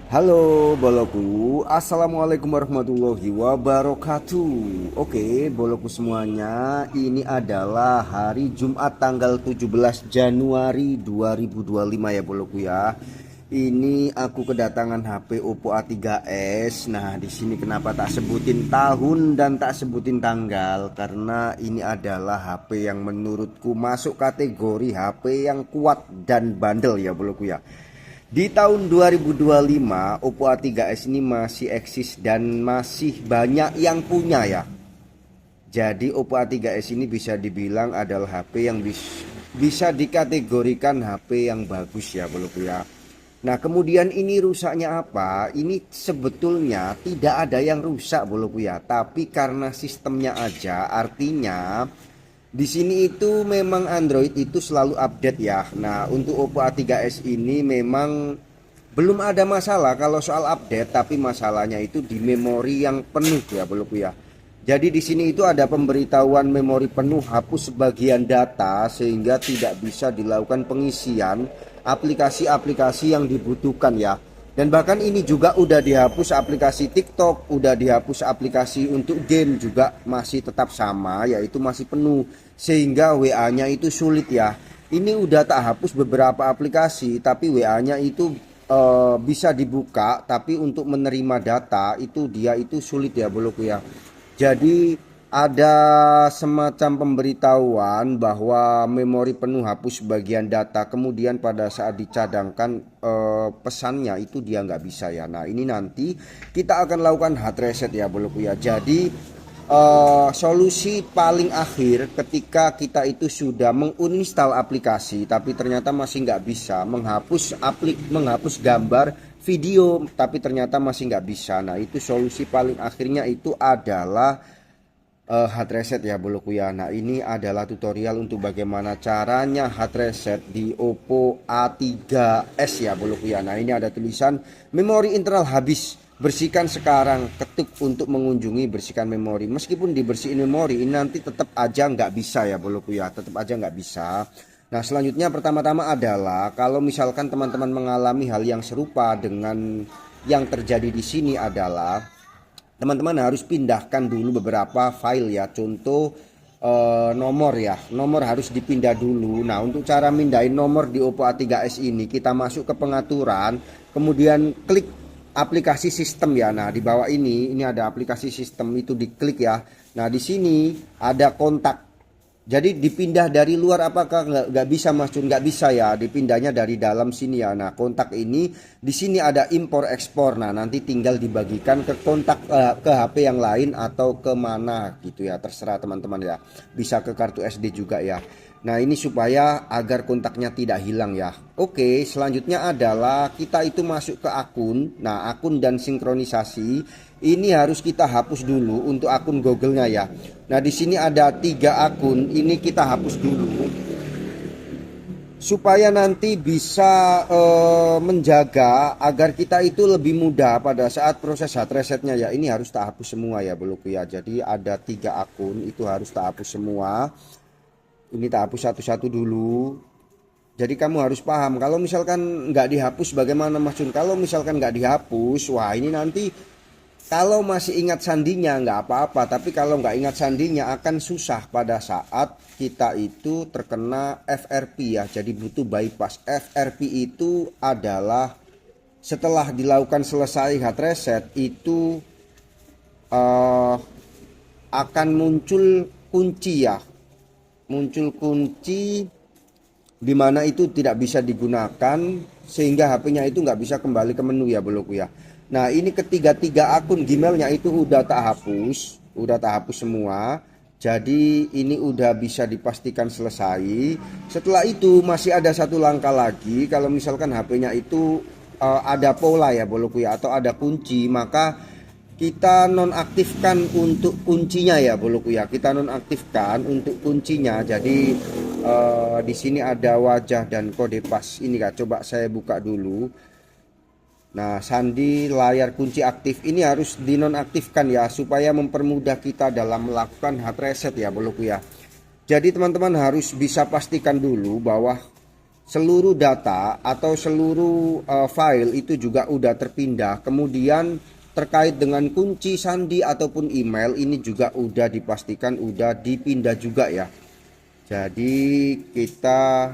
Halo boloku, assalamualaikum warahmatullahi wabarakatuh. Oke boloku semuanya, ini adalah hari Jumat tanggal 17 Januari 2025 ya boloku ya. Ini aku kedatangan HP Oppo A3s. Nah di sini kenapa tak sebutin tahun dan tak sebutin tanggal, karena ini adalah HP yang menurutku masuk kategori HP yang kuat dan bandel ya boloku ya. Di tahun 2025 Oppo A3s ini masih eksis dan masih banyak yang punya ya. Jadi Oppo A3s ini bisa dibilang adalah HP yang bisa dikategorikan HP yang bagus ya boloku ya. Nah kemudian ini rusaknya apa? Ini sebetulnya tidak ada yang rusak boloku ya, tapi karena sistemnya aja. Artinya di sini itu memang Android itu selalu update ya. Nah, untuk Oppo A3s ini memang belum ada masalah kalau soal update, tapi masalahnya itu di memori yang penuh ya, boloku ya. Jadi di sini itu ada pemberitahuan memori penuh, hapus sebagian data sehingga tidak bisa dilakukan pengisian aplikasi-aplikasi yang dibutuhkan ya. Dan bahkan ini juga udah dihapus aplikasi TikTok, udah dihapus aplikasi untuk game juga masih tetap sama, yaitu masih penuh. Sehingga WA-nya itu sulit ya. Ini udah tak hapus beberapa aplikasi, tapi WA-nya itu bisa dibuka, tapi untuk menerima data itu dia itu sulit ya boloku ya. Jadi ada semacam pemberitahuan bahwa memori penuh hapus bagian data, kemudian pada saat dicadangkan pesannya itu dia nggak bisa ya. Nah ini nanti kita akan lakukan hard reset ya boloku ya. Jadi solusi paling akhir ketika kita itu sudah menginstal aplikasi tapi ternyata masih nggak bisa menghapus gambar video, tapi ternyata masih nggak bisa. Nah itu solusi paling akhirnya itu adalah hard reset ya boloku ya. Nah ini adalah tutorial untuk bagaimana caranya hard reset di Oppo A3s ya boloku ya. Nah ini ada tulisan memori internal habis, bersihkan sekarang, ketuk untuk mengunjungi bersihkan memori. Meskipun dibersihin memori ini nanti tetap aja nggak bisa ya boloku ya, tetap aja nggak bisa. Nah selanjutnya pertama-tama adalah kalau misalkan teman-teman mengalami hal yang serupa dengan yang terjadi di sini adalah teman-teman harus pindahkan dulu beberapa file ya. Contoh nomor ya, nomor harus dipindah dulu. Nah untuk cara mindahin nomor di Oppo A3s ini, kita masuk ke pengaturan, kemudian klik aplikasi sistem ya. Nah di bawah ini ada aplikasi sistem, itu diklik ya. Nah di sini ada kontak. Jadi dipindah dari luar apakah nggak bisa Mas Jun? Nggak bisa ya, dipindahnya dari dalam sini ya. Nah kontak ini di sini ada impor ekspor. Nah nanti tinggal dibagikan ke kontak ke HP yang lain atau ke mana gitu ya, terserah teman-teman ya. Bisa ke kartu SD juga ya. Nah ini supaya agar kontaknya tidak hilang ya. Oke, selanjutnya adalah kita itu masuk ke akun. Nah akun dan sinkronisasi ini harus kita hapus dulu untuk akun Google-nya ya. Nah di sini ada 3 akun, ini kita hapus dulu supaya nanti bisa menjaga agar kita itu lebih mudah pada saat proses hard resetnya ya. Ini harus tak hapus semua ya boloku ya. Jadi ada 3 akun itu harus tak hapus semua. Ini tak hapus satu-satu dulu. Jadi kamu harus paham, kalau misalkan nggak dihapus bagaimana Mas Jun? Kalau misalkan nggak dihapus, wah ini nanti kalau masih ingat sandinya nggak apa-apa, tapi kalau nggak ingat sandinya akan susah pada saat kita itu terkena FRP ya. Jadi butuh bypass. FRP itu adalah setelah dilakukan selesai hard reset itu akan muncul kunci ya. Muncul kunci di mana itu tidak bisa digunakan sehingga HP-nya itu nggak bisa kembali ke menu ya boloku ya. Nah ini ketiga akun Gmail-nya itu udah tak hapus semua. Jadi ini udah bisa dipastikan selesai. Setelah itu masih ada satu langkah lagi. Kalau misalkan HP-nya itu ada pola ya boloku ya, atau ada kunci, maka kita nonaktifkan untuk kuncinya ya boloku ya. Kita nonaktifkan untuk kuncinya. Jadi di sini ada wajah dan kode pas. Ini kak, coba saya buka dulu. Nah sandi layar kunci aktif ini harus dinonaktifkan ya, supaya mempermudah kita dalam melakukan hard reset ya boloku ya. Jadi teman-teman harus bisa pastikan dulu bahwa seluruh data atau seluruh file itu juga udah terpindah. Kemudian terkait dengan kunci sandi ataupun email ini juga udah dipastikan udah dipindah juga ya. Jadi kita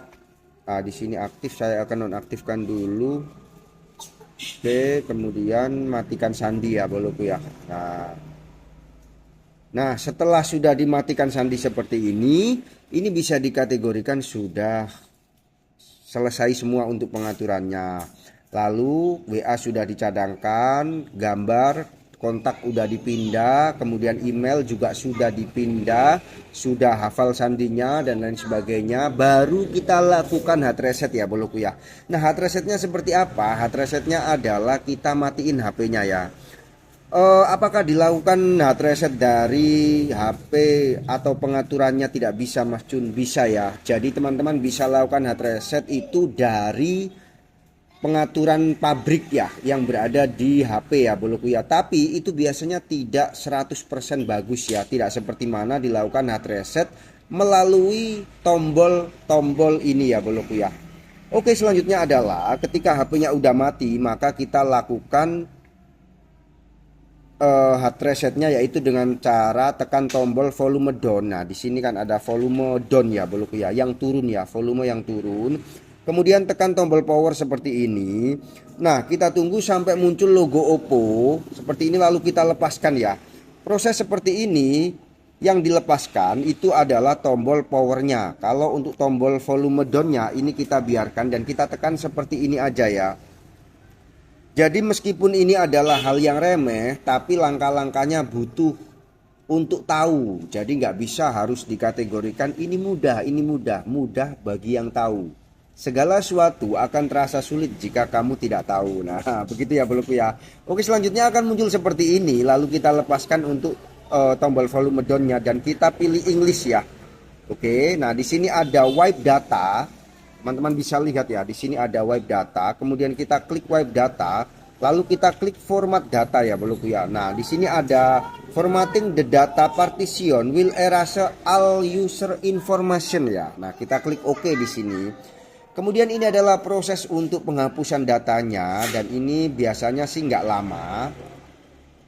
di sini aktif, saya akan nonaktifkan dulu. Oke, kemudian matikan sandi ya boloku ya. Nah, setelah sudah dimatikan sandi seperti ini bisa dikategorikan sudah selesai semua untuk pengaturannya. Lalu WA sudah dicadangkan, gambar, kontak udah dipindah, kemudian email juga sudah dipindah, sudah hafal sandinya dan lain sebagainya. Baru kita lakukan hard reset ya boloku ya. Nah, hard resetnya seperti apa? Hard resetnya adalah kita matiin HP-nya ya. Apakah dilakukan hard reset dari HP atau pengaturannya tidak bisa Mas Jun? Bisa ya. Jadi teman-teman bisa lakukan hard reset itu dari pengaturan pabrik ya yang berada di HP ya boloku ya. Tapi itu biasanya tidak 100% bagus ya. Tidak seperti mana dilakukan hard reset melalui tombol-tombol ini ya boloku ya. Oke, selanjutnya adalah ketika HP-nya udah mati maka kita lakukan hard resetnya yaitu dengan cara tekan tombol volume down. Nah, di sini kan ada volume down ya boloku ya, yang turun ya, volume yang turun. Kemudian tekan tombol power seperti ini. Nah, kita tunggu sampai muncul logo Oppo seperti ini lalu kita lepaskan ya. Proses seperti ini yang dilepaskan itu adalah tombol powernya. Kalau untuk tombol volume downnya ini kita biarkan dan kita tekan seperti ini aja ya. Jadi meskipun ini adalah hal yang remeh, tapi langkah-langkahnya butuh untuk tahu. Jadi nggak bisa harus dikategorikan ini mudah bagi yang tahu. Segala sesuatu akan terasa sulit jika kamu tidak tahu. Nah, begitu ya boloku ya. Oke, selanjutnya akan muncul seperti ini. Lalu kita lepaskan untuk tombol volume down-nya dan kita pilih English ya. Oke, nah di sini ada wipe data. Teman-teman bisa lihat ya, di sini ada wipe data, kemudian kita klik wipe data, lalu kita klik format data ya boloku ya. Nah, di sini ada formatting the data partition will erase all user information ya. Nah, kita klik OK di sini. Kemudian ini adalah proses untuk penghapusan datanya dan ini biasanya sih nggak lama.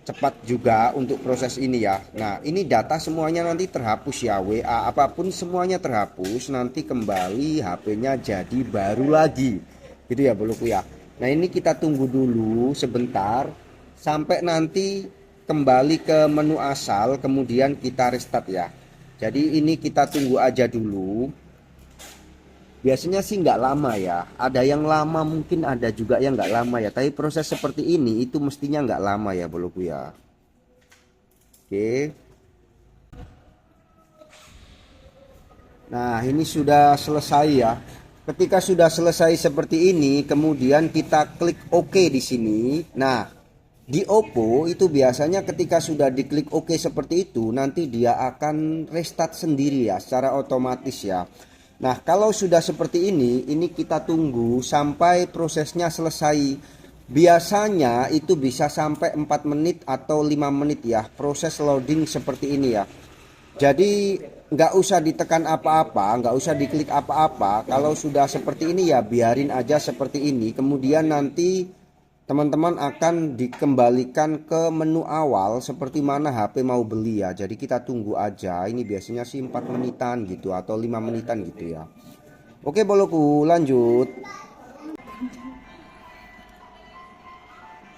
Cepat juga untuk proses ini ya. Nah, ini data semuanya nanti terhapus ya, WA apapun semuanya terhapus, nanti kembali HP-nya jadi baru lagi gitu ya boloku ya. Nah, ini kita tunggu dulu sebentar sampai nanti kembali ke menu asal, kemudian kita restart ya. Jadi ini kita tunggu aja dulu. Biasanya sih nggak lama ya, ada yang lama mungkin ada juga yang nggak lama ya, tapi proses seperti ini itu mestinya nggak lama ya boloku ya. Oke, nah ini sudah selesai ya. Ketika sudah selesai seperti ini kemudian kita klik OK di sini. Nah, di Oppo itu biasanya ketika sudah diklik OK seperti itu nanti dia akan restart sendiri ya secara otomatis ya. Nah, kalau sudah seperti ini kita tunggu sampai prosesnya selesai. Biasanya itu bisa sampai 4 menit atau 5 menit ya proses loading seperti ini ya. Jadi nggak usah ditekan apa-apa, nggak usah diklik apa-apa. Kalau sudah seperti ini ya biarin aja seperti ini. Kemudian nanti teman-teman akan dikembalikan ke menu awal seperti mana HP mau beli ya. Jadi kita tunggu aja. Ini biasanya sih 4 menitan gitu atau 5 menitan gitu ya. Oke boloku, lanjut.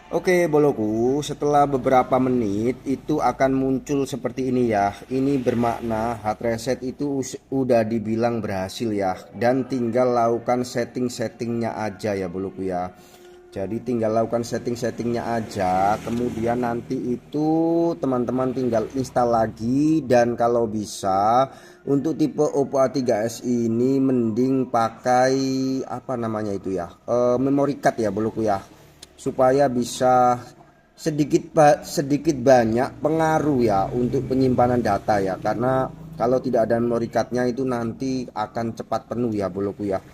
Oke boloku, setelah beberapa menit itu akan muncul seperti ini ya. Ini bermakna hard reset itu udah dibilang berhasil ya. Dan tinggal lakukan setting-settingnya aja ya boloku ya. Jadi tinggal lakukan setting-settingnya aja. Kemudian nanti itu teman-teman tinggal install lagi. Dan kalau bisa untuk tipe Oppo A3s ini mending pakai apa namanya itu ya, memory card ya boloku ya, supaya bisa sedikit banyak pengaruh ya untuk penyimpanan data ya. Karena kalau tidak ada memory cardnya itu nanti akan cepat penuh ya boloku ya.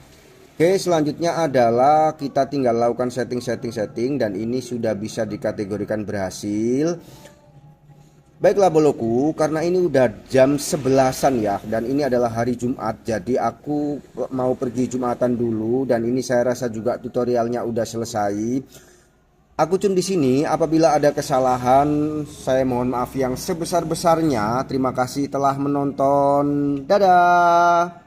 Oke, selanjutnya adalah kita tinggal lakukan setting dan ini sudah bisa dikategorikan berhasil. Baiklah boloku, karena ini udah jam 11-an ya, dan ini adalah hari Jumat, jadi aku mau pergi Jumatan dulu, dan ini saya rasa juga tutorialnya udah selesai. Aku cun di sini, apabila ada kesalahan, saya mohon maaf yang sebesar-besarnya. Terima kasih telah menonton. Dadah.